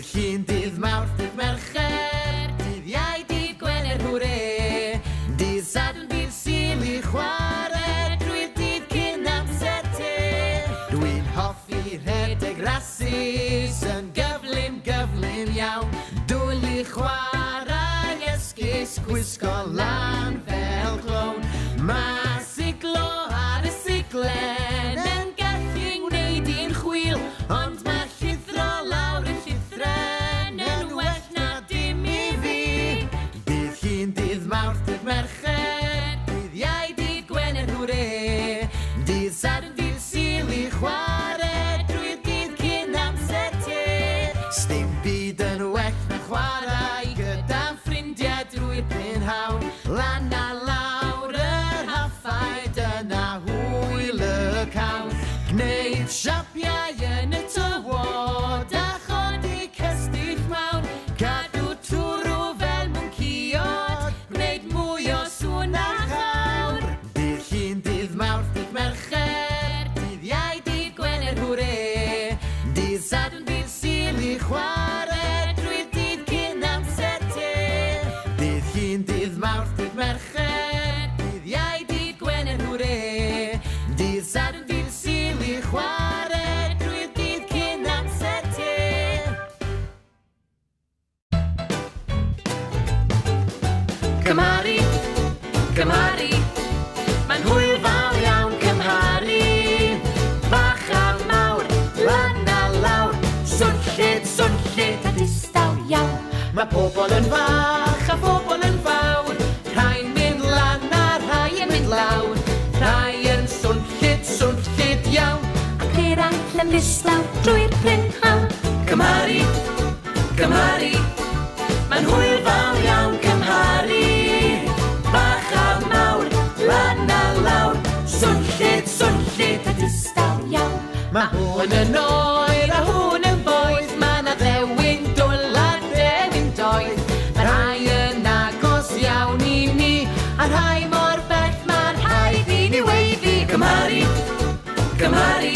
Dydd Llun, dydd Mawrth, dydd Mercher, dydd Iau, dydd Gwener, hwre. Dydd Sadwrn, dydd Sul i chwarae, drwy'r dydd cyn amser te. Dwi'n hoffi rhedeg rasys yn gyflym, gyflym iawn. Dwyl i chwarae esgus, gwisgo lan fel clown. Mae siglo ar y siglen yn gallu gwneud i'n chwil, ond mae llithro lawr y llithren yn well na dim i fi. Dydd Llun, dydd Mawrth, dydd Mercher, dydd Iau, dydd Gwener, hwre. Dydd Sadwrn, dydd Sul i chwarae, drwy'r dydd cyn amser te. Sdim byd yn well na chwarae gyda'n ffrindiau drwy'r prynhawn. Lan a lawr yr haffaid yna hwyl y cawn. Gwneud siapiau yn y tywod a chodi cestyll mawn. Cadw twrw fel mwnciod, gwneud mwy o sŵn a chawr. Dydd Llun, dydd Mawrth, dydd Mercher, dydd Iau, dydd Gwener, hwre. Dydd Sadwrn, dydd Sul i chwarae, drwy'r dydd cyn amser te. Dydd Llun, dydd Mawrth, dydd Mercher, dydd Iau, dydd Gwener, hwre. Dydd Sadwrn, dydd Sul i chwarae, drwy'r dydd cyn amser te. Cymharu, cymharu, mae'n hwyl fawr iawn cymharu. Bach a mawr, lan a lawr, swnllyd a distaw iawn. Mae pobl yn fach a pobl yn fawr, rhai'n mynd lan a rhai yn mynd lawr. Rhai yn swnllyd iawn, ac eraill yn distaw drwy'r prynhawn. Cymharu, cymharu, mae'n hwyl fawr iawn cymharu. Bach a mawr, lan a lawr, swnllyd a distaw iawn. Mae hwn yn oer a hwn yn boeth, mae na ddewin dwl a ddewin doeth. Mae rhai yn agos iawn i ni, a rhai mor bell mae'n rhaid i ni weiddi. Cymharu, cymharu,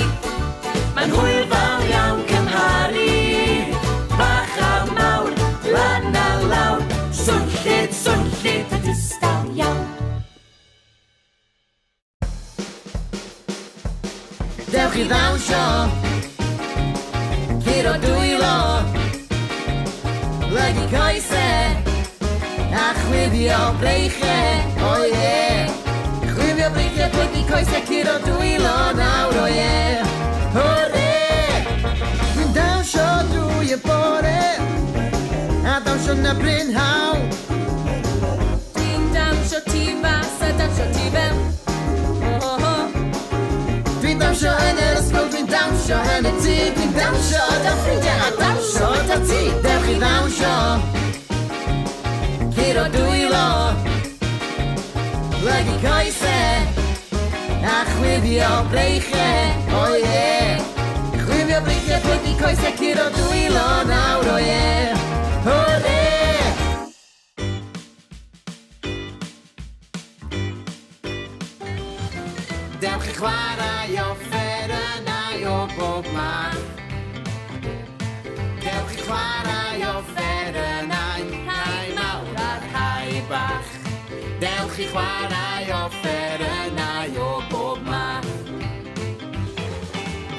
mae'n hwyl fawr iawn cymharu. Bach a mawr, lan a lawr, swnllyd a distaw iawn. Dewch i ddawnsio, curo dwylo, lygu coesau, a chwifio breichau, o ie. Chwifio breichau, plygu coesau, curo dwylo nawr, o ie. Hwre! Dwi'n dawnsio drwy y bore, a dawnsio na brynhawn. Dwi'n dawnsio tu fas a dawnsio tu fewn. Dwi'n dawnsio yn yr ysgol, dwi'n dawnsio yn y tŷ. Dwi'n dawnsio da ffrindiau a dawnsio da ti. Dewch i ddawnsio, curo dwylo, lygu coesau, a chwifio breichau, o ie. Chwifio breichau, plygu coesau, curo dwylo nawr, o ie. Hwre! Dewch i chwarae offerynnau o bob math. Dewch i chwarae offerynnau, rhai mawr a rhai bach. Dewch i chwarae offerynnau o bob math.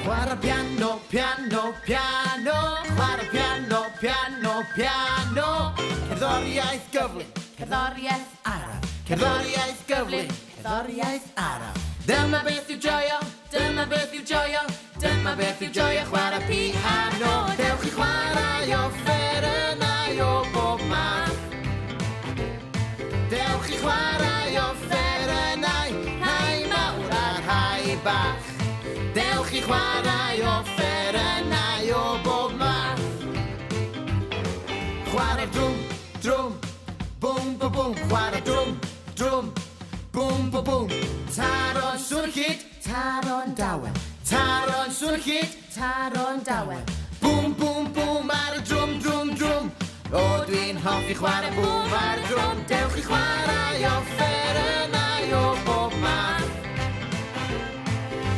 Chwarae piano, piano, piano. Chwarae piano, piano, piano. Cerddoriaeth gyflym, cerddoriaeth araf. Cerddoriaeth gyflym, cerddoriaeth araf. Dyma beth yw joio, dyma beth yw joio, dyma beth yw joio chwarae piano. Dewch i chwarae offerynnau o bob math. Dewch i chwarae offerynnau, rhai mawr a rhai bach. Dewch i chwarae offerynnau o bob math. Chwarae drwm, drwm, bwm, bwm, bwm. Chwarae drwm, drwm, bwm, bwm, bwm. Taro'n swnllyd, taro'n dawen. Taro'n swnllyd, taro'n dawen. Bwm, bwm, bwm ar y drwm, drwm, drwm. O, dwi'n hoffi chwarae bwm ar y drwm. Dewch i chwarae offerynnau o bob math.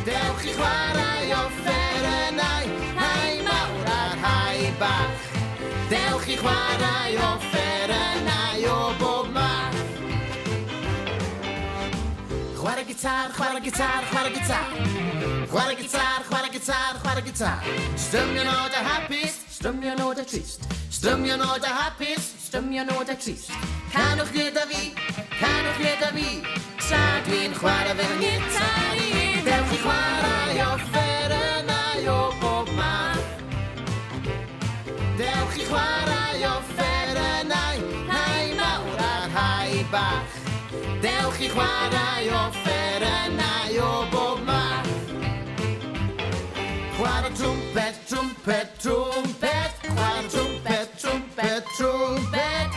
Dewch i chwarae offerynnau, rhai mawr a rhai bach. Dewch i chwarae offerynnau o bob math. Chwarae gitar, chwarae gitar, chwarae gitar. Chwarae gitar, chwarae gitar, chwarae gitar. Strymio nodau hapus, strymio nodau trist. Strymio nodau hapus, strymio nodau trist. Canwch gyda fi, tra dwi'n chwarae fe'n gitar i. Dewch i chwarae offerynnau o bob math. Dewch i chwarae offerynnau, rhai mawr a rhai bach. Dewch i chwarae offerynnau o bob math. Chwarae trwmpet, trwmpet, trwmpet. Chwarae trwmpet, trwmpet, trwmpet.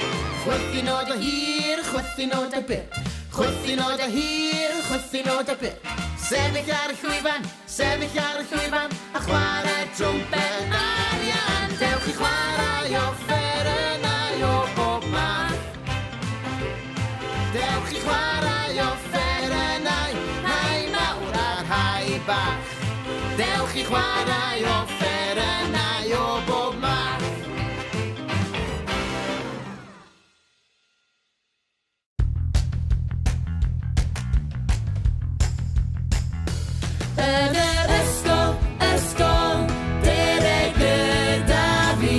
Chwythu nodau hir, chwythu nodau byr. Chwythu nodau hir, chwythu nodau byr. Sefyll ar y llwyfan, a chwarae trwmpet arian. Dewch i chwarae offerynnau o bob math. Dewch i chwarae offerynnau, rhai mawr a rhai bach. Dewch i chwarae offerynnau o bob math. Yn yr ysgol, dereg gyda fi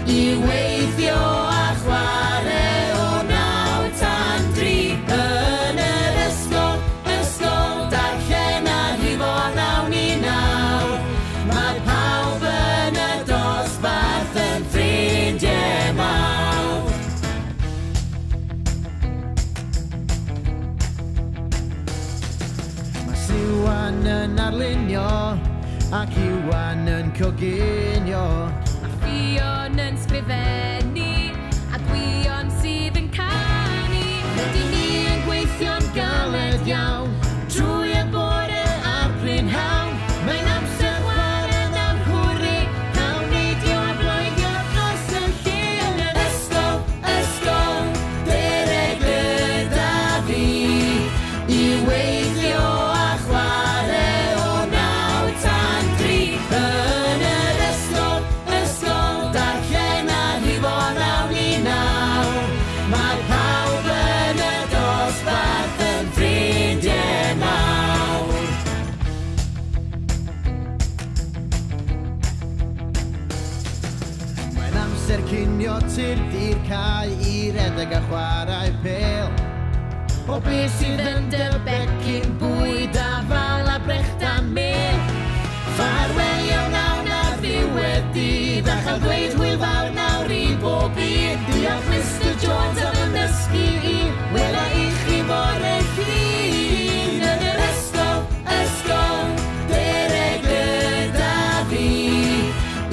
i weithio a chwarae o 9 tan 3. Yn yr ysgol, darllen a rhifo 9 i 9. Mae pawb yn y dosbarth yn ffrindiau mawr. Mae Siwan yn arlunio ac Iwan yn coginio. Mae Fion yn sgrifennu a Gwion sydd yn canu. Rydyn ni yn gweithio'n galed iawn trwy y bore a'r prynhawn. Mae'n amser chwarae na'n hwri, cawn neidio a bloeddio dros y lle. Yn yr ysgol, dereg gyda fi i weithio a chwarae o 9 tan 3. Yn yr ysgol, darllen a rhifo 9 i 9. Mae pawb yn y dosbarth yn ffrindiau mawr. Mae'n amser cinio tirdi'r cae i redeg a chwarae pêl. O beth sydd yn dy becyn, bwyd a fal a brechd a mel. Ffarwelio nawr na ddiwedd dydd, a chael dweud hwyl fawr nawr i bob un. Diolch Mr Jones am ymysgu i, wela i chi bore llun. Yn yr ysgol, dereg gyda fi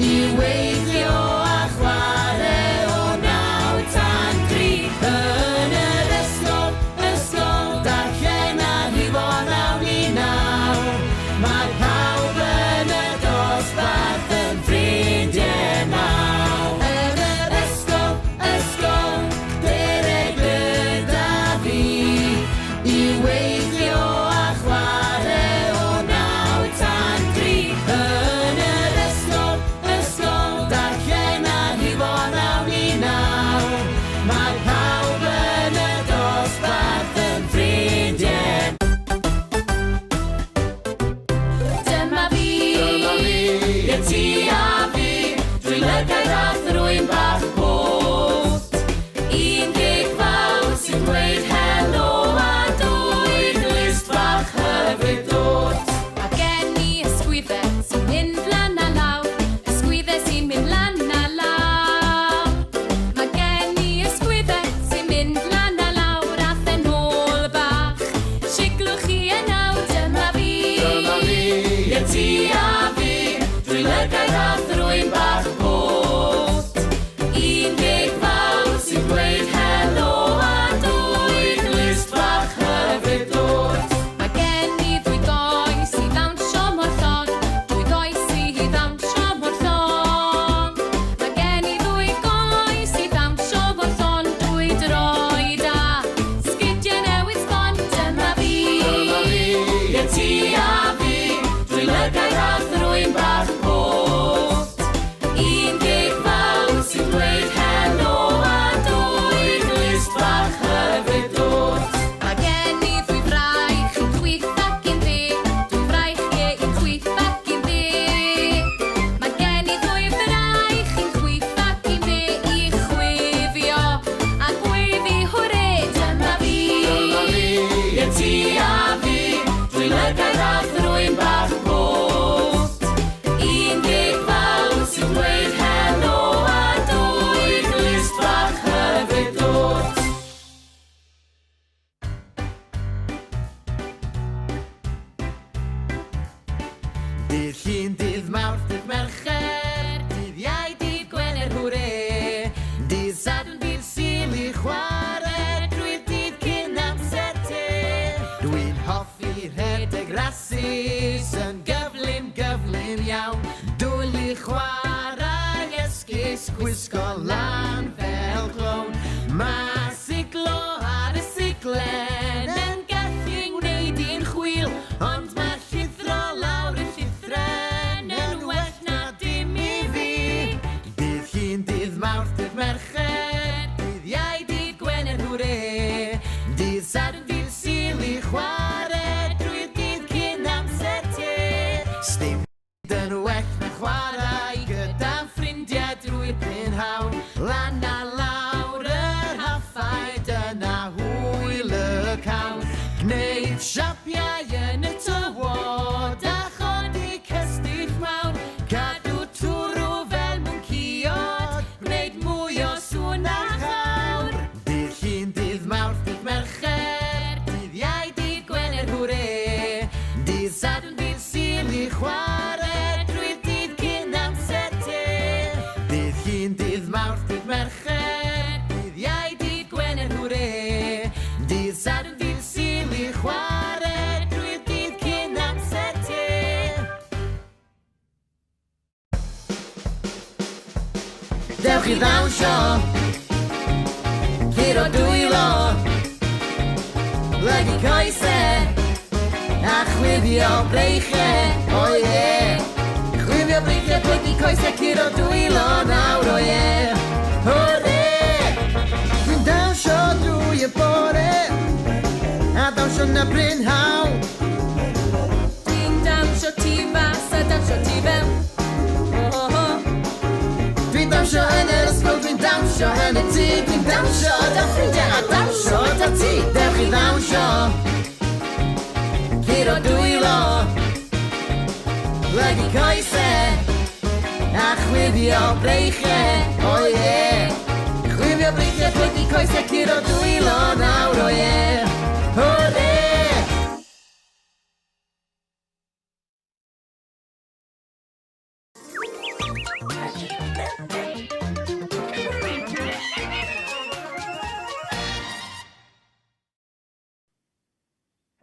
i weithio a chwarae o 9 tan 3. Yn yr ysgol, darllen a rhifo 9 i 9. Mae pawb yn y dosbarth yn ffrindiau mawr. Yn yr ysgol, dereg gyda fi i weithio a chwarae o 9 tan 3. Yn yr ysgol, darllen a rhifo 9 i 9. Mae pawb yn y dosbarth yn ffrindiau. Dyma fi, ie ti a fi, dwi'n lygad a thrwyn bach post. 11 fawr sy'n dweud helo a 2 glist bach hyfryd dod. Mae gen i ysgwyddau sy'n mynd lan a lawr, ysgwyddau sy'n mynd lan a lawr. Mae gen i ysgwyddau sy'n mynd lan a lawr a phenol bach. Siglwch chi yn awr, dyma fi, Dyma fi, ie ti a fi, dwi'n lygad a Dydd Llun, dydd Mawrth, dydd Mercher, dydd Iau, dydd Gwener, hwre. Dydd Sadwrn, dydd Sul i chwarae, drwy'r dydd cyn amser te. Dwi'n hoffi rhedeg rasus, yn gyflym, gyflym iawn. Dwyl i chwarae esgus, gwisgo lan fel clown. Mae siglo ar y siglen yn gallu'n gwneud i'n chwil, ond mae llithro lawr y llithren yn well na dim i fi. Dydd Llun, dydd Mawrth, dydd Mercher, dydd Iau, dydd Gwener, hwre. Dydd Sadwrn, dydd Sul i chwarae, drwy'r dydd cyn amser te. Sdim yn well na chwarae gyda'n ffrindiau drwy'r prynhawn. Lan a lawr yr haffaid yna hwyl y cawn. Gwneud siapiau yn y tywod a chodi cestyll mawr. Cadw twrw fel mwnciod, gwneud mwy o sŵn a chawr. Dydd Llun, dydd Mawrth, dydd Mercher, dydd Iau, dydd Gwener, hwre. Dydd Sadwrn, dydd Sul i chwarae, drwy'r dydd cyn amser te. Dydd Llun, dydd Mawrth, dydd Mercher, dydd Iau, dydd Gwener, hwre. Dydd Sadwrn, dydd Sul i chwarae, drwy'r dydd cyn amser te. Dewch i ddawnsio, curo dwylo, lygu coesau, a chwifio breichau, o ie. Chwifio breichau, plygu coesau, curo dwylo nawr, o ie. Hwre! Dwi'n dawnsio drwy y bore, a dawnsio na brynhaw. Dwi'n dawnsio tu fas a dawnsio tu fewn. Oh, oh. Dwi'n dawnsio yn yr ysgol, dwi'n dawnsio yn y tŷ, dwi'n dawnsio da ffrindiau a dawnsio da ti. Dewch i ddawnsio, curo dwylo, lygu coesau, a chwifio breichau, o ie. Chwifio breichau, plygu coesau, curo dwylo nawr, o ie. Hwre!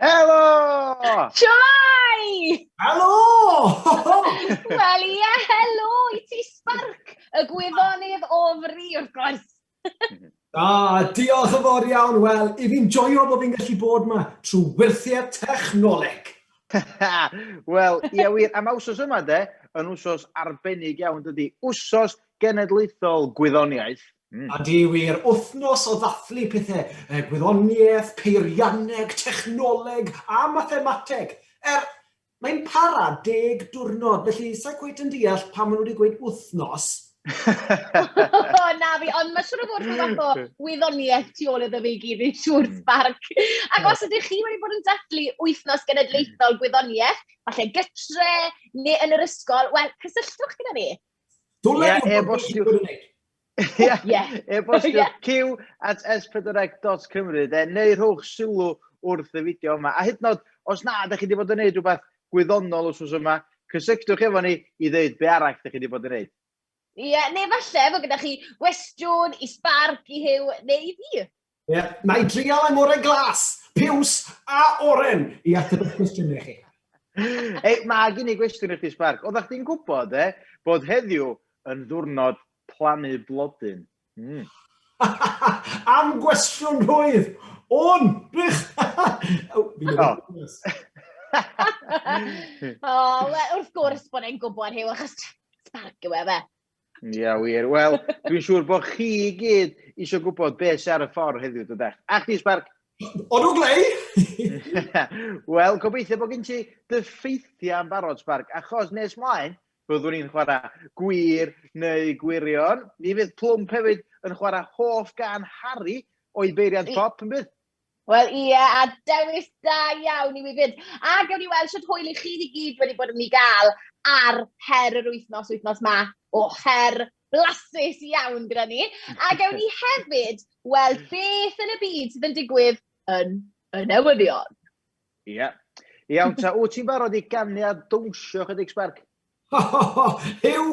Helo! Shwmae! Helo! Wel ie, helo i ti Sparc, y gwyddonydd o fri wrth gwrs. Diolch yn fawr iawn. Wel, i fi'n joio bod fi'n gallu bod yma trwy wirthiau technoleg. Wel, ie wir, am wsos yma yn wsos arbennig iawn dydy. Wsos genedlaethol gwyddoniaeth. A di wir, wythnos o ddathlu pethau, gwyddoniaeth, peirianneg, technoleg a mathemateg. Mae'n para 10 diwrnod, felly sa'n cweit yn deall pan maen nhw wedi gweud wythnos. Na fi, ond mae siwr o fod yn fath o gwyddoniaeth tu ôl iddo fi gyd i'n siwr Sparc. Ac os ydych chi wedi bod yn dathlu wythnos genedlaethol gwyddoniaeth, falle gytre neu yn yr ysgol, wel, cysylltwch gyda ni. E-bostio q@s4c.cymru neu rhowch sylw wrth y fideo yma. A hyd yn oed, os na, ydych chi wedi bod yn gwneud rhywbeth gwyddonol wrth yma, cysylltwch efo ni i ddeud be arall ydych chi wedi bod yn gwneud. Ie, neu falle fod gyda chi gwestiwn i Sparc, i Hyw, neu i fi. Ie, na i drial am orau glas, piws a oren i ateb y cwestiwn i chi. Mae gen i gwestiwn i chi Sparc. Oeddech chi'n gwybod bod heddiw yn ddiwrnod plannu blodyn? Am gwestiwn rwydd, o'n bych! Wrth gwrs bod e'n gwybod Hyw, achos Sparc yw fe. Ia, wir. Wel, dwi'n siŵr bod chi i gyd eisiau gwybod beth sy'n ar y ffordd heddiw, dydech. A chdi, Sparc? Odw glei! Wel, gobeithio bod gen ti dy ffeithiau yn barod, Sparc, achos nes mlaen, byddwn ni'n chwarae gwir neu gwirion. Mi fydd Plwmp hefyd yn chwarae hoff gan Harry o'i beiriant pop yn bydd. Wel, ie, a dewis da iawn i mi fynd. A gawn ni weld sydd hwyl i chi i gyd wedi bod yn ei gael ar her yr wythnos ma. O, her blasus iawn gyda ni. A gawn ni hefyd weld beth yn y byd sydd yn digwydd yn y newyddion. Ie. Iawn ta, wyt ti'n barod i ganu a dwnsio chydig sbarc? Hyw,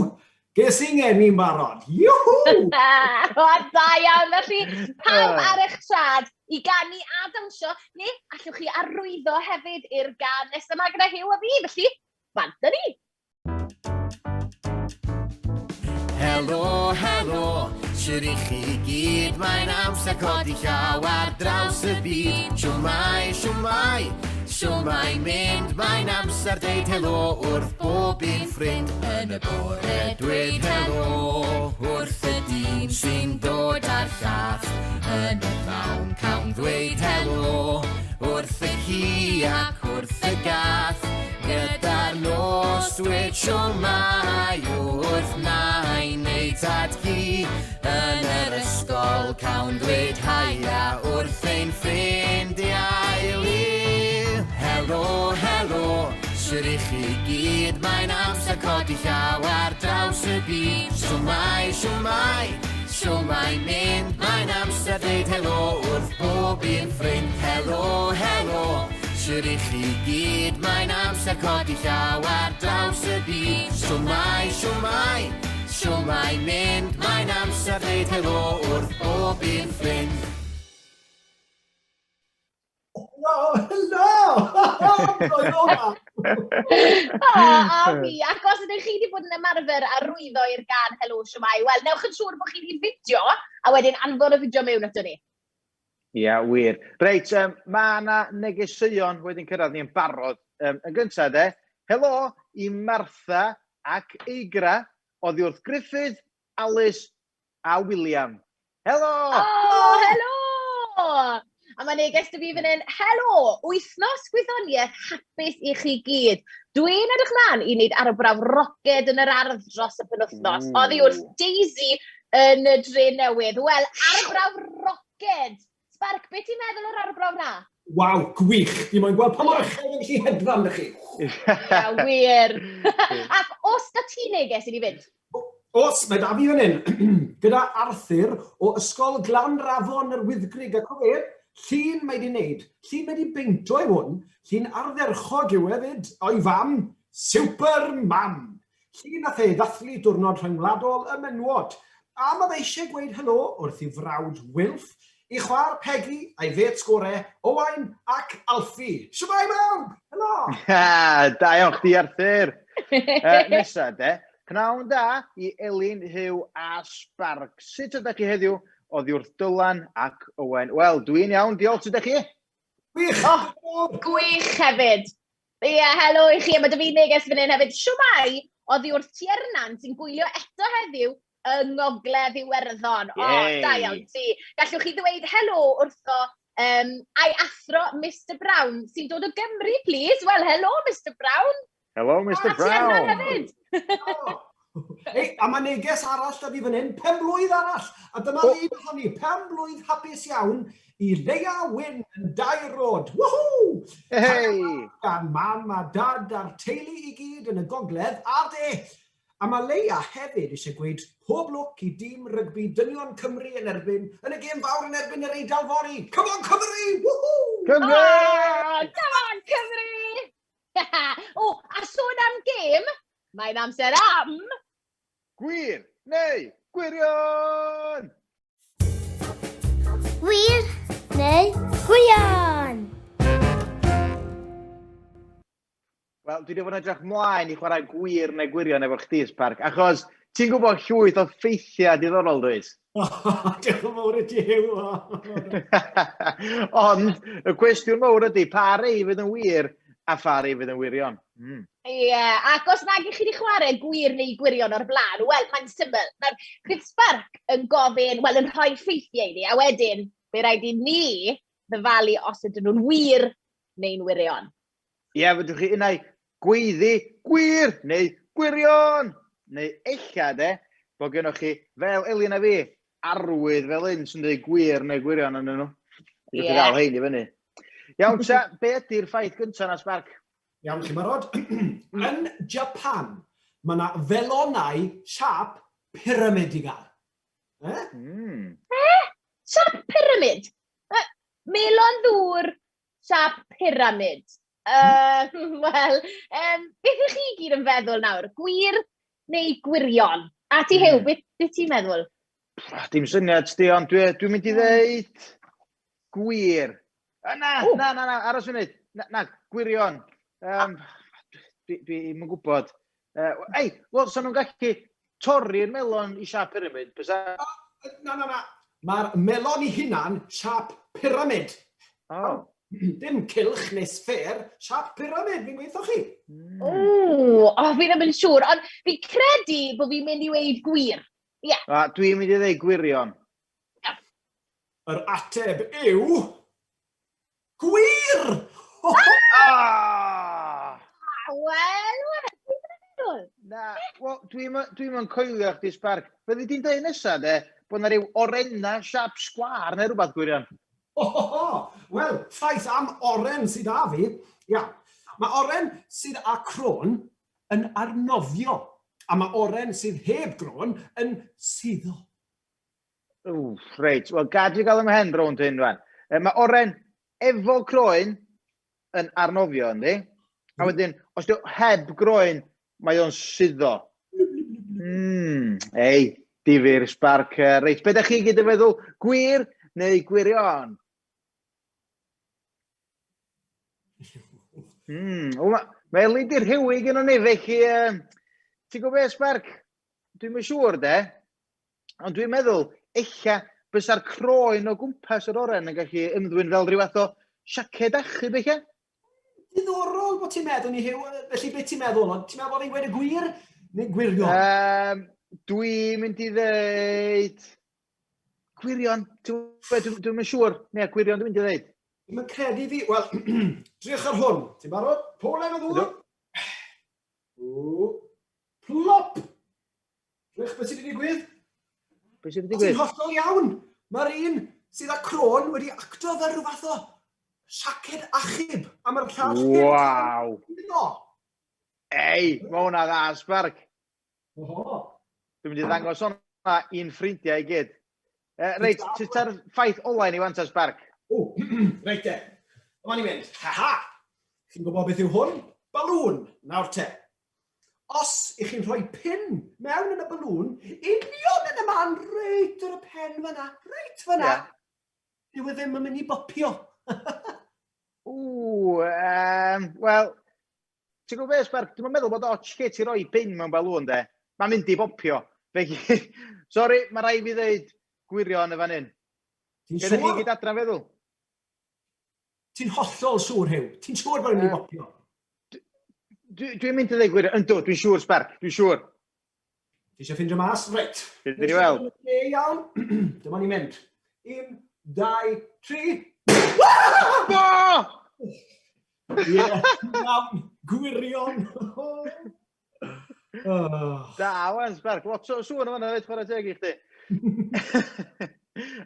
ges i'n ngeni'n barod. Iwhw! O, da iawn, felly pawb ar eich trad i ganu a dawnsio, neu allwch chi arwyddo hefyd i'r gan nes yma gyda Hyw a fi, felly, bant ni. Helo, helo, siwr i chi gyd, mae'n amser codi llaw ar draws y byd. Shwmae, shwmae, shwmae mynd, mae'n amser deud helo wrth bob un ffrind. Yn y bore dweud helo wrth y dyn sy'n dod ar llath. Yn y ddawn cawn ddweud helo wrth y ci ac wrth y gath. Gyda'r nos dweud shwmae wrth nain neu tad ci. Yn yr ysgol cawn dweud haia wrth ein ffrindiau li. Helo, helo, siwr i chi gyd, mae'n amser codi llaw ar draws y byd. Shwmae, shwmae, shwmae mynd, mae'n amser deud helo wrth bob un ffrind. Helo, helo, siwr i chi gyd, mae'n amser codi llaw ar draws y byd. Shwmae, shwmae, shwmae mynd, mae'n amser deud helo wrth bob un ffrind. Helo, helo! A fi, ac os ydych chi wedi bod yn ymarfer arwyddo i'r gan Helo Shwmae, wel, newch yn siŵr bod chi wedi'n fideo, a wedyn anfon y fideo mewn ato ni. Ia, wir. Reit, mae yna negeseuon wedi'n cyrraedd ni'n barod. Yn gyntaf, helo i Martha ac Eigra, oddi wrth Griffith, Alice a William. Helo! O, helo! A mae neges dy fi fan hyn, helo, wythnos gwyddoniaeth hapus i chi gyd. Dwi'n edrych mlaen i wneud arbrawf roced yn yr ardd dros y penwythnos. Oddi wrth Daisy yn y dre newydd. Wel, arbrawf roced. Sparc, beth ti'n meddwl o'r arbrawf na? Waw, gwych. Di moyn gweld pa mor uchel yn chi hedfan ych chi. Ia, wir. Ac os da ti neges i ni fynd? Os, mae da fi fan hyn. Gyda Arthur o Ysgol Glanrafon yr Wyddgrig ac o fe, llun mae di wneud. Llun mae di beinto i hwn. Llun ardderchog yw hefyd o'i fam, Super Mam. Llun nath ei ddathlu diwrnod rhyngwladol y menwod. A mae fe eisiau gweud helo wrth i frawd Wilf, i chwar Peggy a'i fet sgorau, Owain ac Alfie. Shwmae mawr! Helo! Da iawn chdi, Arthur. Nesa, Cnawn da i Elin, Hyw a Sparc. Sut ydych chi heddiw? Oddi wrth Dylan ac Owen. Wel, dwi'n iawn, diolch ydych chi. Gwych! Gwych hefyd. Ie, helo i chi. Mae dy fi neges fan hyn hefyd. Shwmae, oddi wrth Tiernan sy'n gwylio eto heddiw yng Ngogledd Iwerddon. O, da iawn ti. Gallwch chi ddweud helo wrtho a'i athro Mr Brown sy'n dod o Gymru, please. Wel, helo, Mr Brown. Hello, Mr Brown. A Tiernan hefyd. Ei, a mae neges arall da fi fan hyn, penblwydd arall. A dyma un ohoni, penblwydd hapus iawn i Leia Wyn yn 2 rod. Woohoo! Hei! Gan mam a dad a'r teulu i gyd yn y gogledd a'r de. A mae Leia hefyd eisiau gweud pob lwc i dîm rygbi dynion Cymru yn y gêm fawr yn erbyn yr Eidal Fori. Come on, Cymru! Woohoo! Cymru! Come on, Cymru! O, a sôn am gêm, mae'n amser am... Gwir neu gwirion? Wir neu gwirion? Wel, dwi wedi bod yn edrych mlaen i chwarae gwir neu gwirion efo chdi, Sparc, achos ti'n gwybod llwyth o ffeithiau diddorol, dweud? Diolch yn fawr i ti, Hyw. Ond, y cwestiwn mawr ydy, pa rei fydd yn wir a pha rei fydd yn wirion? Ie, ac os nag i chi wedi chwarae gwir neu gwirion o'r blaen, wel, mae'n syml. Mae'r Chris Sparc yn gofyn, wel, yn rhoi ffeithiau ni, a wedyn, fe rhaid i ni ddyfalu os ydyn nhw'n wir neu'n wirion. Ie, fydwch chi unau gweiddi gwir neu gwirion? Neu eilla, bod gennych chi, fel Elin a fi, arwydd fel un sy'n dweud gwir neu gwirion yn nhw. Ie. Chi gael hein i fyny. Iawn ta, be ydy'r ffaith gyntaf na, Sparc? Iawn chi marod. Yn Japan, mae yna felonau siap pyramid i gael. Siap pyramid? Melon ddŵr siap pyramid. Wel, beth ych chi gyd yn feddwl nawr? Gwir neu gwirion? A ti Hew, beth ti'n meddwl? Dim syniad, sti, ond dwi'n mynd i ddeud gwir. Na, aros fyny. Na, gwirion. Dwi'n gwybod. Ei, wel, sa'n nhw'n gallu torri'r melon i siap pyramid? Na. Mae'r melon i hunan siap pyramid. Dim cilch neu sffer, siap pyramid, fi'n gweithio chi. Fi ddim yn siŵr, ond fi credu bod fi'n mynd i weid gwir. Ie. Dwi'n mynd i ddeud gwirion. Yr ateb yw... gwir! Wel, dwi'n mynd coelio chdi Sbarc. Fyddi di'n dweud nesaf, de, bod yna rhyw orenna siap sgwar neu rhywbeth gwirion? Wel, ffaith am oren sydd â fi. Ia, mae oren sydd â cron yn arnofio, a mae oren sydd heb gron yn suddo. Reit, wel, gad i gael ymhen rownd hyn, rwan. Mae oren efo croen yn arnofio, ynddi? A wedyn, os diw heb groen, mae o'n suddo. Ei, difyr Sbarc. Reit, beth ydych chi gyd yn feddwl? Gwir neu gwirion? Mae Elin di'r rhywi gen o'n ni, felly, ti'n gwybod beth Sbarc? Dwi'n mynd siŵr, de? Ond dwi'n meddwl, eich bysa'r croen o gwmpas yr oren yn gallu ymddwyn fel rhyw fath o siaced achub, eich? Diddorol bod ti'n meddwl ni Hew, felly beth ti'n meddwl? Ti'n meddwl bod ni'n gweud y gwir neu gwirion? Dwi'n mynd i ddeud gwirion. Dwi'n mynd siŵr. Neu, gwirion dwi'n mynd i ddeud. Dwi'n credu fi, wel, drych ar hwn. Ti'n barod? Polen o ddŵr? Plop! Drych, beth sydd wedi digwydd? Beth sydd wedi digwydd? Ti'n hollol iawn. Mae'r un sydd â cron wedi acto fel rhyw fath o siaced achub. A mae'r llall... Waw! Ei, mae hwnna dda, Sbarc. Dwi'n mynd i ddangos hwnna i'n ffrindiau i gyd. Reit, ta'r ffaith olau ni wan ta, Sbarc? Reit te. Yma ni'n mynd. Ha! Chi'n gwybod beth yw hwn? Balŵn. Nawr te. Os ych chi'n rhoi pin mewn yn y balŵn, union yn y man, reit ar y pen fyna, reit fyna, yw e ddim yn mynd i bopio. Wel, ti'n gwybod beth, Sbarc? Dwi'n meddwl bod ots lle ti roi pin mewn balŵn, de. Mae'n mynd i bopio. Felly, sori, mae rai fi ddeud gwirion y fan hyn. Ti'n siŵr? Gydych chi siŵr? gyd adran feddwl? Ti'n hollol siŵr, Hew. Ti'n siŵr bod yn mynd i bopio? Dwi'n mynd i ddeud gwirion. Yndw, dwi'n siŵr, Sbarc. Dwi'n siŵr. Ti eisiau ffindio mas? Reit. Gydych chi weld? Iawn. Dyma ni'n mynd. 1, 2, 3. Ie, iawn, gwirion. Da, wan, Sbarc. Lot o sŵn o fanna, chwarae teg i chdi.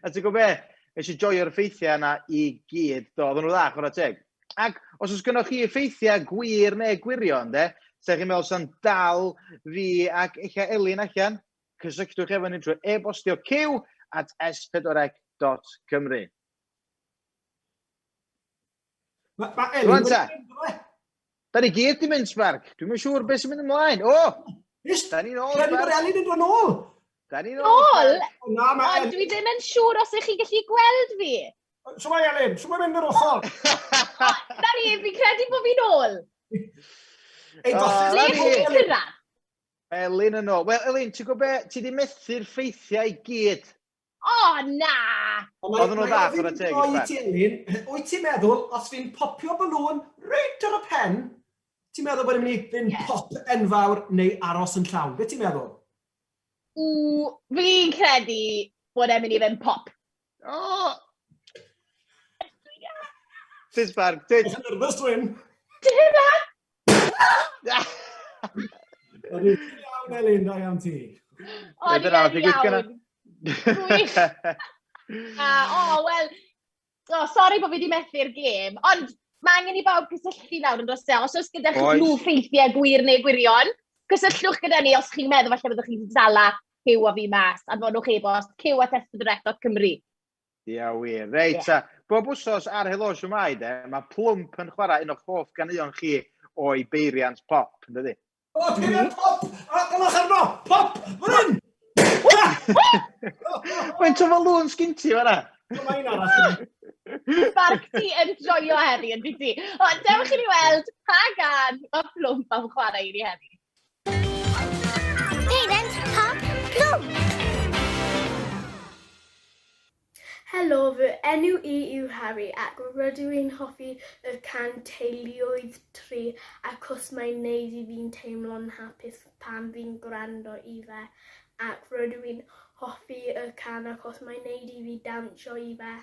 A ti'n gwybod be? Nes i joio'r ffeithiau yna i gyd, do, oedden nhw dda, chwarae teg. Ac os oes gynnwch chi ffeithiau gwir neu gwirion, de, sa'ch chi'n meddwl sy'n dal fi ac eich Elin allan, cysylltwch efo ni trwy e-bostio q@s4c.cymru. Mae Elin... Da ni gyd di mynd, Sbarc. Dwi'n mynd siŵr beth sy'n mynd ymlaen. Da ni'n ôl, Sbarc. Mae Elin yn dod nôl. Da ni'n ôl. Ond dwi ddim yn siŵr os ych chi gallu gweld fi. Shwmae Elin, Shwmae mynd yr ochr. Da ni, fi'n credu bod fi'n ôl. Le chi'n cyrraedd? Elin yn ôl. Wel, Elin, ti'n gwybod, ti di methu'r ffeithiau i gyd. Na! Oedden nhw dda, chwarae teg i Sbarc. Wyt ti'n meddwl, os fi'n popio balŵn reit ar y pen, ti'n meddwl bod yn mynd i fynd pop enfawr neu aros yn llawn? Beth ti'n meddwl? Fi'n credu bod e'n mynd i fynd pop. Ti'n Sbarc, ti'n... Ych yn nerfus dwi'n? Dyna! Ydy iawn, Elin, da iawn ti. O'n iawn. Gwych. Wel, sori bod fi wedi methu'r gêm, ond mae angen i bawb cysylltu nawr yn dros e. Os oes gyda chi nhw ffeithiau gwir neu gwirion, cysylltwch gyda ni os chi'n meddwl falle byddwch chi'n dala Cyw a fi mas, a fodwch e-bost q@s4c.cymru. Ia wir. Reit, bob wsos ar Helo Shwmae, mae Plwmp yn chwarae un o'ch hoff ganeuon chi o'i beiriant pop, yn dydi? O, peiriant pop! A dylech arno! Pop! Fan hyn! Mae'n tyfalwn sgyn ti fan'na? Mae'n arall. Spark ti yn joio heddi yn di. O, dewch i ni weld pa gan o Plwmp am chwarae i ni heddi. Peiriant pop plwm. Helo, fy enw i yw Harry ac rydw i'n hoffi y can teuluoedd tri achos mae'n neud i fi'n teimlo'n hapus pan fi'n gwrando i fe ac rydw i'n hoffi y can achos mae'n neud i fi dawnsio i fe.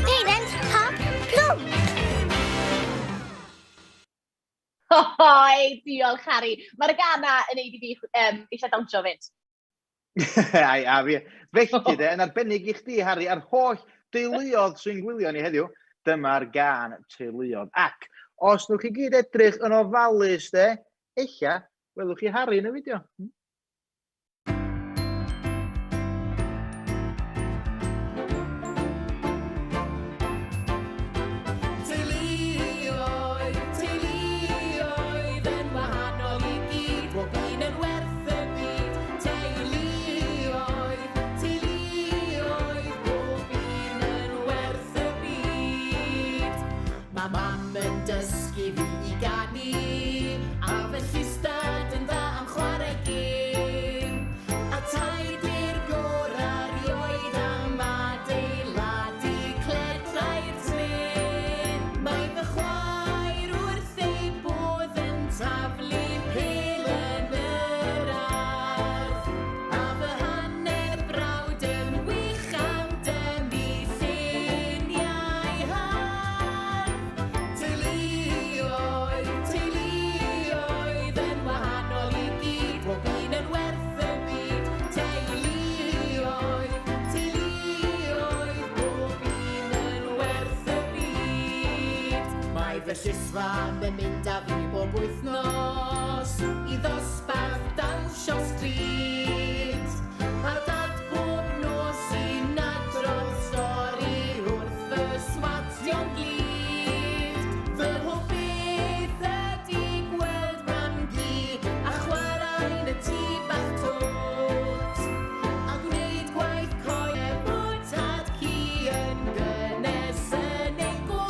Peiriant pop plwm. Hoi, diolch Harry. Mae'r gana yn neud i fi eisiau dawnsio fynd. Ai, a fi. Felly de, yn arbennig i chdi, Harry, a'r holl deuluodd sy'n gwylio ni heddiw, dyma'r gan teuluodd. Ac, os nwch chi gyd edrych yn ofalus de, eilla, welwch chi Harry yn y fideo. Fy sisfam yn mynd â fi bob wythnos I ddosbarth dawnsio stryd. A'r dad bob nos sy'n adrodd stori wrth fy swatio'n glid. Fy hoff beth ydi gweld rangi a chwarae yn y tŷ bach tot. A gwneud gwaith coed efo tad ci yn gynnes yn ei god.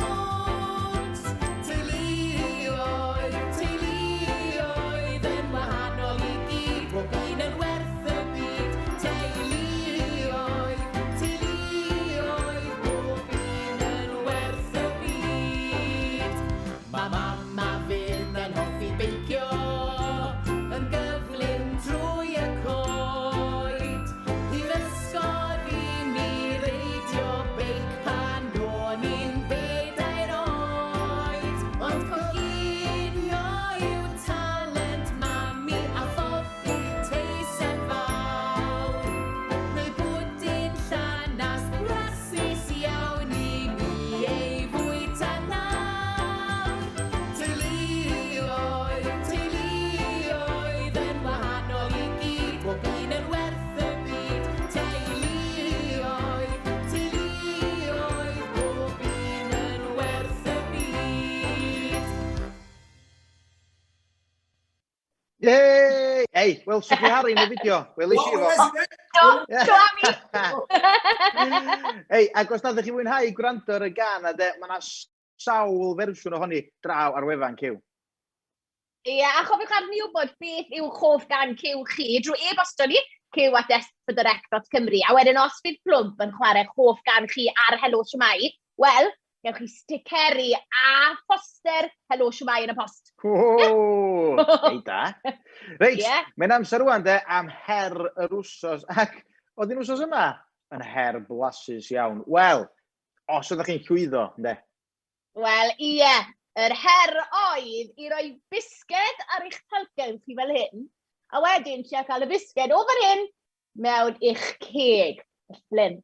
Yey! Ei, wel, swch chi Harry yn y fideo. Wel, eisiau fo. Do ami! Ei, ac os nadych chi mwynhau gwrando ar y gan, a de, mae yna sawl fersiwn ohoni draw ar wefan cyw. Ie, a chofiwch arni wybod beth yw hoff gan cyw chi drwy e-bosto ni, cyw@s4direct.cymru. A wedyn os fydd Plwmp yn chwarae hoff gan chi ar Helo Shwmae, wel, gewch chi sticeri a poster Helo Shwmae yn y post. O, ei da. Reit, mae'n amser rwan de am her yr wsos. Ac oedd un wsos yma yn her blasus iawn. Wel, os ydych chi'n llwyddo, ynddo? Wel, ie. Yr her oedd i roi bisged ar eich talgen chi fel hyn, a wedyn ti a cael y bisged o fan hyn mewn i'ch ceg. Flyn.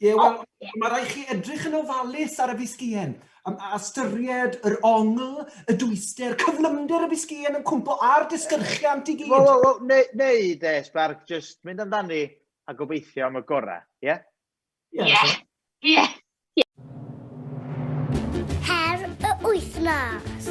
Ie, wel, mae rai chi edrych yn ofalus ar y bisgien. A ystyried yr ongl, y dwyster, cyflymder y bisgien yn cwmpo a'r disgyrchiant I gyd. Wel, neu de, Spark, just mynd amdani a gobeithio am y gorau, ie? Ie. Her y wythnos.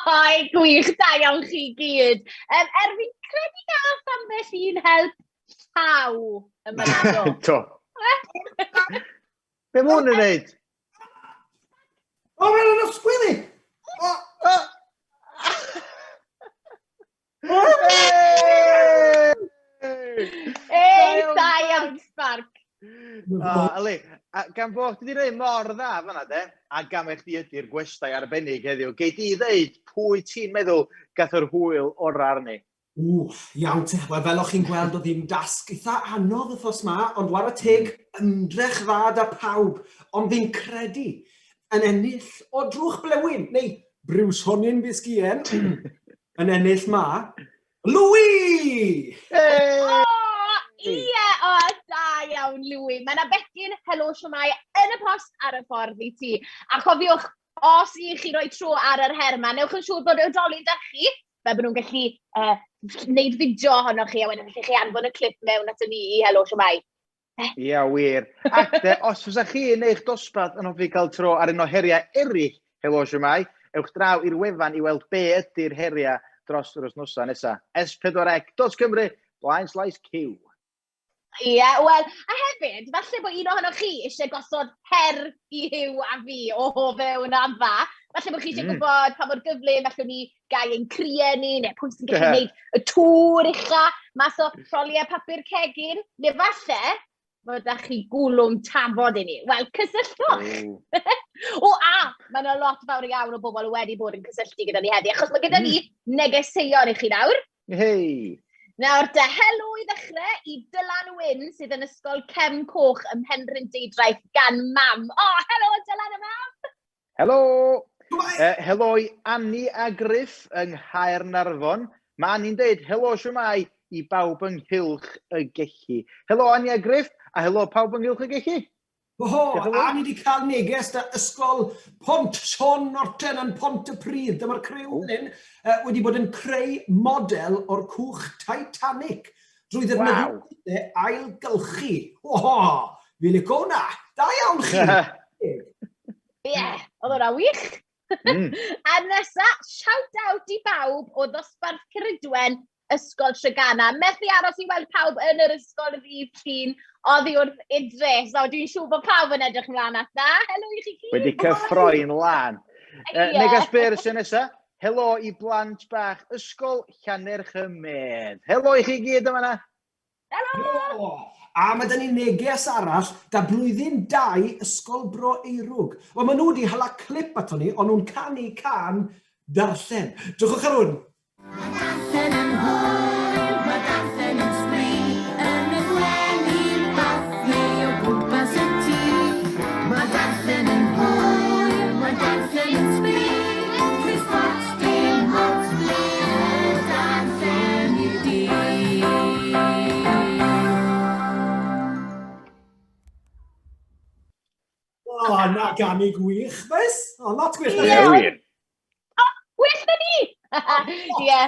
Oi, gwych, da iawn chi gyd. Fi'n credu gath ambell un help llaw yma naddo. Do. Be mae hwn yn neud? O, mae'n yn ysgwyddi! Ei, da iawn, Spark. Ali, gan bod ti wedi gwneud mor dda fan'na, de, a gam eich di ydy'r gwestai arbennig heddiw, gei di ddeud pwy ti'n meddwl gath yr hwyl o'r arni? Iawn te. Wel, fel o'ch chi'n gweld, oedd hi'n dasg eitha anodd wythnos yma, ond war y teg ymdrech dda da pawb. Ond fi'n credu yn ennill o drwch blewyn, neu Bruce Honyn Fisgien, yn ennill ma, Louis! Ie, da iawn, Louis. Mae yna bechgyn Helo Shwmae yn y post ar y ffordd i ti. A chofiwch, os i chi roi tro ar yr her yma, newch yn siŵr bod y dolyn da chi, fe bod nhw'n gallu wneud fideo ohonoch chi, a wedyn chi anfon y clip mewn at ni i Helo Shwmae. Ia, wir. Ac os fysa chi yn eich dosbarth yn hoffi cael tro ar un o heriau eraill Helo Shwmae, ewch draw i'r wefan i weld be ydy'r heriau dros yr wythnosau nesaf. S4C.Cymru, /Q. Ie, wel, a hefyd, falle bod un ohonoch chi eisiau gosod her i Hyw a fi o fewn am dda. Falle bod chi eisiau gwybod pa mor gyflym allwn ni gau ein criau ni, neu pwy sy'n gallu gwneud y tŵr ucha mas o rholiau papur cegin, neu falle bod da chi gwlwm tafod i ni. Wel, cysylltwch! Mae yna lot fawr iawn o bobl wedi bod yn cysylltu gyda ni heddi, achos mae gyda ni negeseuon i chi nawr. Hei! Nawr, helo i ddechrau i Dylan Wyn sydd yn ysgol Cefn Coch ym Mhenrhyn Deudraeth gan mam. Helo Dylan y mam! Helo! Helo i Annie a Griff yng Nghaernarfon. Mae Annie'n dweud helo Shwmae i bawb ynghylch y gellu. Helo Annie a Griff, a helo pawb ynghylch y gellu. A ni wedi cael neges da ysgol Pont Sion Norton yn Pont y Pryd. Dyma'r crew hyn wedi bod yn creu model o'r cwch Titanic drwy ddefnyddio ailgylchu. Fi licio hwnna. Da iawn chi. Ie, oedd hwnna wych. A nesa, shout out i bawb o ddosbarth Cerridwen Ysgol Treganna. Methu aros i weld pawb yn yr ysgol y fydd llun oddi wrth idres. Dwi'n siŵr bod pawb yn edrych mlaen at da. Helo i chi gyd. Wedi cyffroi'n lan. Negas byr sy'n nesa. Helo i blant bach ysgol Llanerch y Medd. Helo i chi gyd yma na. Helo! A mae dyn ni neges arall da blwyddyn 2 ysgol Bro Eirwg. Wel, maen nhw wedi hala clip ato ni, ond nhw'n canu can darllen. Drwchwch ar hwn. Mae darllen yn hwyl, mae darllen yn sgrin, yn y gwely bathlu o gwmpas y tŷ. Mae darllen yn hwyl, mae darllen yn sgrin, Chris Fox dim hot ble, darllen i di. Na ganu gwych, fes? Not gwych. Gwych na ni! Ie.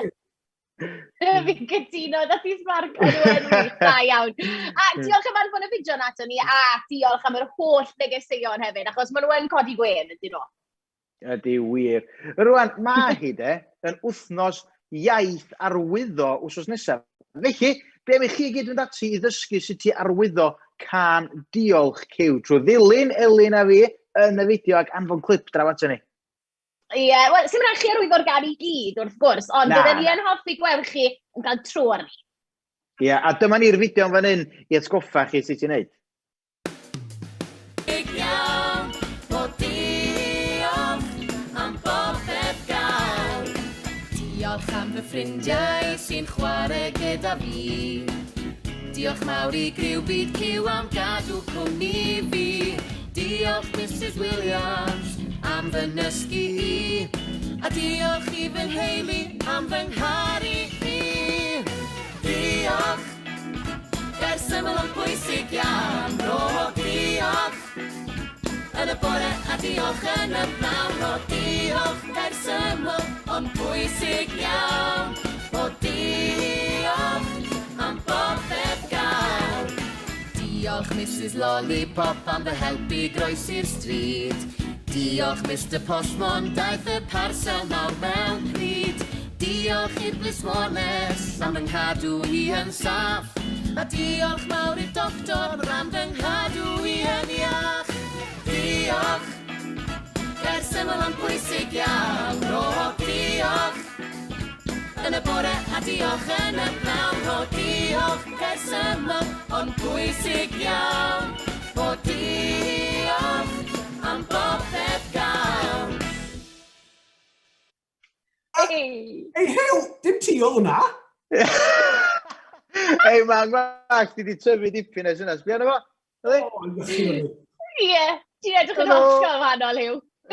Fi'n gytuno, ddath i Spark yn wych, da iawn. A diolch am anfon y fideo nato ni, a diolch am yr holl negeseuon hefyd, achos maen nhw yn codi gwen, ydyn nhw. Ydy wir. Rwan, mae hi yn wythnos iaith arwyddo wsos nesaf. Felly, be am i chi gyd fynd ati i ddysgu sut i arwyddo can diolch cyw trwy ddilyn Elin a fi yn y fideo ac anfon clip draw ato ni. Ie, wel, sy'n rhaid chi arwyddo'r gan i gyd, wrth gwrs, ond byddwn ni yn hoffi gweld chi yn cael tro arni. Ie, a dyma ni'r fideo yn fan hyn i atgoffa chi sut i wneud. Diolch am fy ffrindiau sy'n chwarae gyda fi. Diolch mawr i griw byd cyw am gadw cwmni fi. Diolch Mrs Williams am fy nysgu i. A diolch i fy nheulu am fy ngharu i. Diolch, gair syml ond bwysig iawn. O diolch, yn y bore a diolch yn y pnawn. O diolch, gair syml ond bwysig iawn. O diolch am bopeth gael. Diolch Mrs Lollipop am fy helpu groesi'r stryd. Diolch Mr Postmon daeth y parsel mawr mewn pryd. Diolch i'r blismones am fy nghadw i yn saff. A diolch mawr i'r doctor am fy nghadw i yn iach. Diolch, gair syml ond pwysig iawn. O diolch, yn y bore a diolch yn y pnawn. O diolch, gair syml ond pwysig iawn. O diolch am bopeth gael. Ei, Helo, dim ti o hwnna? Ei, man, Max, ti di tyfu dipyn ers yna. Sbio na fo? Ie, ti'n edrych yn hollol wahanol yw. A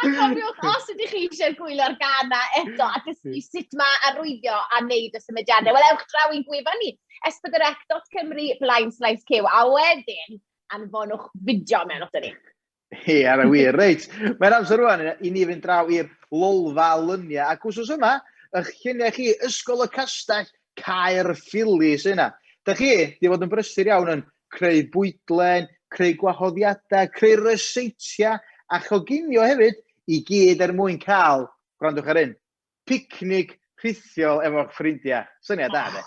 cofiwch, os ydych chi eisiau gwylio'r gana eto a dysgu sut mae arwyddio a wneud y symudiadau, wel ewch draw i'n gwefan ni, s4c.cymru/cyw, a wedyn anfonwch fideo mewn oto ni. Ie, ar y wir, reit. Mae'n amser rwan i ni fynd draw i'r lolfa lyniau. Ac wsos yma, eich lluniau chi Ysgol y Castell Caerphilly sy'n yna. Da chi, di fod yn brysur iawn yn creu bwydlen, creu gwahoddiadau, creu reseitiau, a choginio hefyd i gyd mwyn cael, gwrandwch ar hyn, picnic rhithiol efo'ch ffrindiau. Syniad da, de?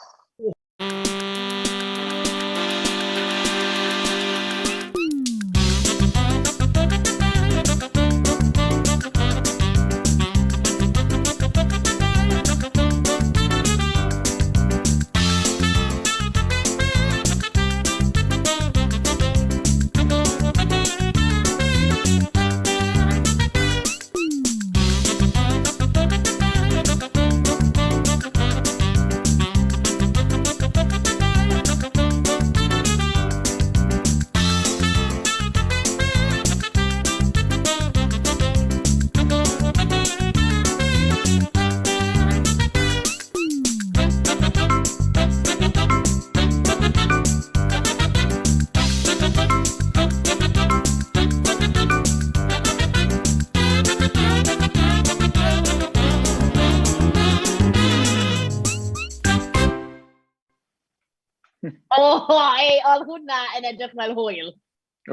Oedd hwnna yn edrych fel hwyl.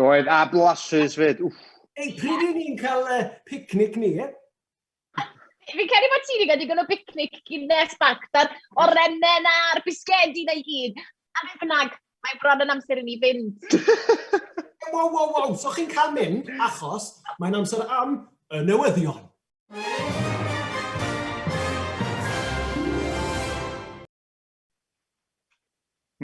Oedd, a blasus fyd. Ei, pryd i ni'n cael picnic ni, e? Fi'n credu bod ti'n gael digon o picnic Guinness Factor o rennen a'r bisgedi na i gyd. A fe bynnag, mae bron yn amser i ni fynd. Wow, so chi'n cael mynd achos mae'n amser am y newyddion.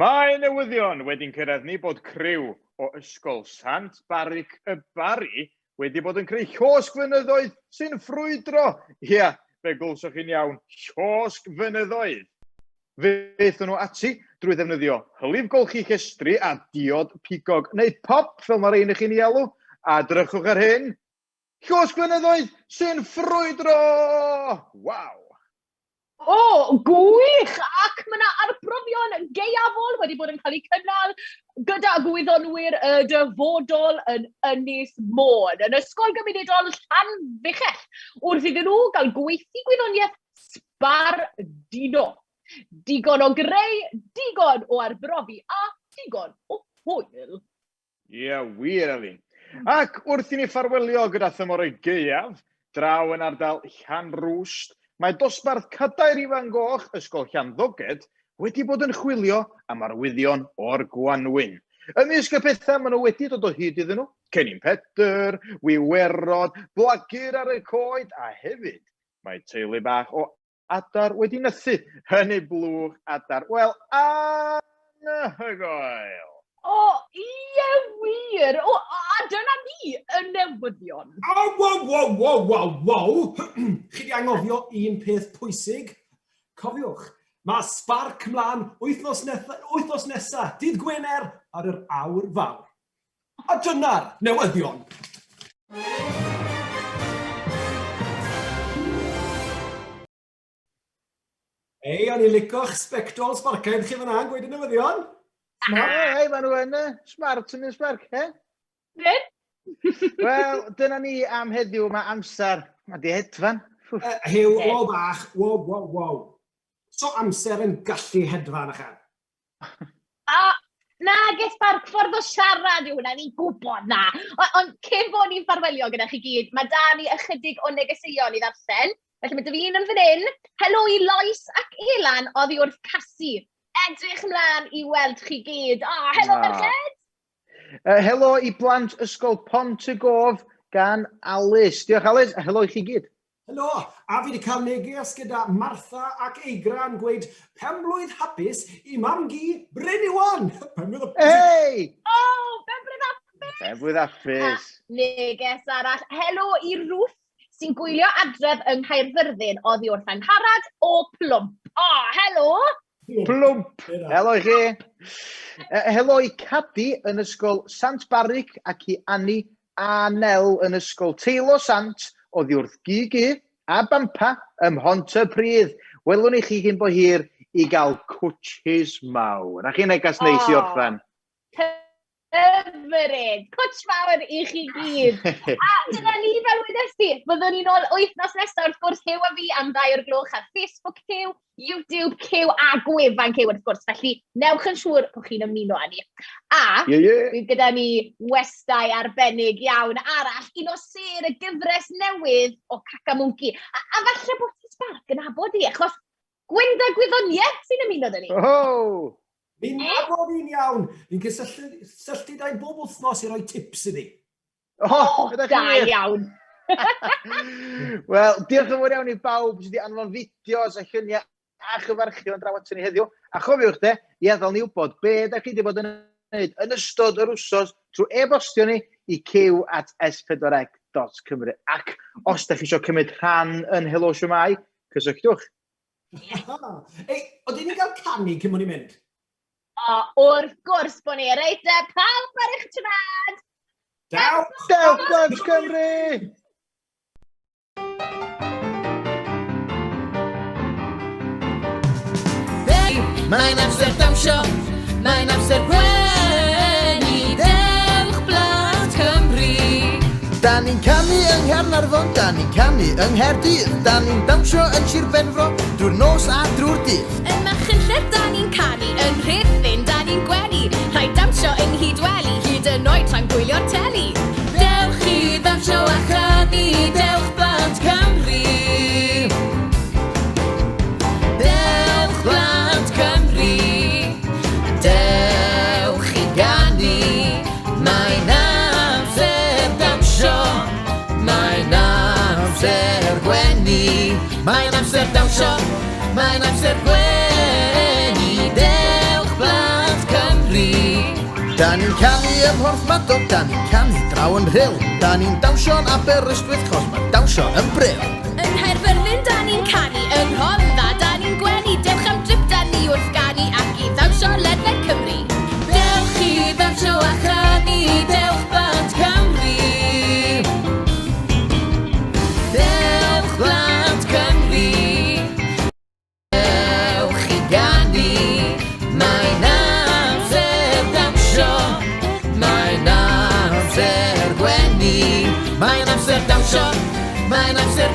Mae newyddion wedi'n cyrraedd ni bod criw o Ysgol Sant Baric y Bari wedi bod yn creu llosg fynyddoedd sy'n ffrwydro. Ia, fe glwsoch chi'n iawn, llosg fynyddoedd. Feithon nhw ati drwy ddefnyddio hylif golchi llestri a diod pigog neu pop fel mae'r ein chi'n ei alw, a drychwch ar hyn, llosg fynyddoedd sy'n ffrwydro! Waw! O, gwych! Ac mae yna arbrofion gaeafol wedi bod yn cael eu cynnal gyda gwyddonwyr y dyfodol yn Ynys Môn, yn Ysgol Gymunedol Llanfechell, wrth iddyn nhw gael gweithio gwyddoniaeth sbardino. Digon o greu, digon o arbrofi a digon o hwyl. Ie, wir, Elin. Ac wrth i ni ffarwelio gyda thymor y gaeaf, draw yn ardal Llanrwst, mae dosbarth Cadair Ifan Goch, ysgol Llanddoged, wedi bod yn chwilio am arwyddion o'r Gwanwyn. Ymysg y pethau maen nhw wedi dod o hyd iddyn nhw, Cennin Pedr, Wiwerod, Blagur ar y coed, a hefyd mae teulu bach o adar wedi nythu yn eu blwch adar. Wel, anhygoel. O, ie wir! O, a dyna ni, y newyddion. Wow. Chi di anghofio un peth pwysig. Cofiwch, mae sbarc mlaen wythnos nesa, dydd Gwener ar yr awr fawr. A dyna'r newyddion. Ei, o'n i'n lico'ch sbectol sbarcaidd chi fyna yn gweud y newyddion? Hei, maen nhw yn smart yn y sbarc, he? Ryd? Wel, dyna ni am heddiw, mae amser, mae di hedfan. Hew, o bach, wow. So amser yn gallu hedfan ychan? Na, ges barc ffordd o siarad yw hwnna, ni'n gwybod na. Ond cyn bod ni'n ffarwelio gyda chi gyd, mae da ni ychydig o negeseuon i ddarllen. Felly mae dy fi un yn fan hyn. Helo i Lois ac Elan oddi wrth casu. Edrych ymlaen i weld chi gyd. Helo merched! Helo i blant ysgol Pont y Gof gan Alice. Diolch Alice, a helo i chi gyd. Helo, a fi wedi cael neges gyda Martha ac Eigra yn gweud penblwydd hapus i mam gi Bryn Iwan. Hei! Benblwydd hapus! Benblwydd hapus. Neges arall. Helo i Ruth sy'n gwylio adref yng Nghaerfyrddin oddi wrth Angharad o Plwmp. Helo! Plwmp! Helo i chi. Helo i Cadi yn ysgol Sant Baric ac i Annie a Nel yn ysgol Teilo Sant oddi wrth Gigi a Bampa ym Mhontypridd. Welwn i chi cyn bo hir i gael cwtshys mawr. A chi'n negas neis i orffen. Hyfryd! Cwtsh mawr i chi gyd. A dyna ni fel wedes ti. Byddwn ni'n ôl wythnos nesaf wrth gwrs Cyw a fi am 2 ar Facebook Cyw, YouTube Cyw a Gwefan Cyw wrth gwrs. Felly newch yn siŵr bod chi'n ymuno â ni. A gyda ni westau arbennig iawn arall. Un o ser y gyfres newydd o Cacamunci. A falle bod ti'n sbarc yn abod i, achos Gwynda Gwyddoniaeth sy'n ymuno â ni. Mi'n nabod i'n iawn. Fi'n cysylltu da'n bob wythnos i roi tips i ni. Da iawn. Wel, diolch yn fawr iawn i bawb sydd wedi anfon fideos a lluniau a chyfarchion draw at ni heddiw. A chofiwch de, i adael ni wybod be da chi wedi bod yn gwneud yn ystod yr wsos trwy e-bostio ni i cyw@s4ec.cymru. Ac os da chi eisiau cymryd rhan yn Helo Shwmae, cysylltwch. Ei, oedden ni'n cael canu cyn mwyn i mynd? Wrth gwrs bod ni reit pawb ar eich trad! Dewch Blant Cymru! Mae'n amser dawnsio, mae'n amser gwenu, dewch Blant Cymru. Da ni'n canu yng Nghaernarfon, da ni'n canu yng Nghaerdydd, da ni'n dawnsio yn Sir Benfro, drwy'r nos a drwy'r dydd. Yn Machynlleth da ni'n canu, yn Rhuthun da ni'n gwenu, rhaid dawnsio yng Nghydweli, hyd yn oed tra'n gwylio'r teli. Dewch i ddawnsio a chanu, dewch Blant Cymru. Dewch Blant Cymru, dewch i ganu, mae'n amser dawnsio, mae'n amser gwenu, mae'n amser dawnsio, mae'n amser gwenu, dewch Blant Cymru. Da ni'n canu ym Mhorth Madog, da ni'n canu draw yn Rhyl, da ni'n dawnsio'n Aberystwyth, chos mae dawnsio yn Bryl. Yn Nghaerfyrddin da ni'n canu, yng Rhondda da ni'n gwenu, dewch am drip da ni wrth ganu ac i ddawnsio ledled Cymru. Dewch i ddawnsio a chanu, dewch Blant Cymru. Dewch Blant Cymru, dewch i ganu, mae'n amser dawnsio, mae'n amser gwenu, mae'n amser dawnsio, mae'n amser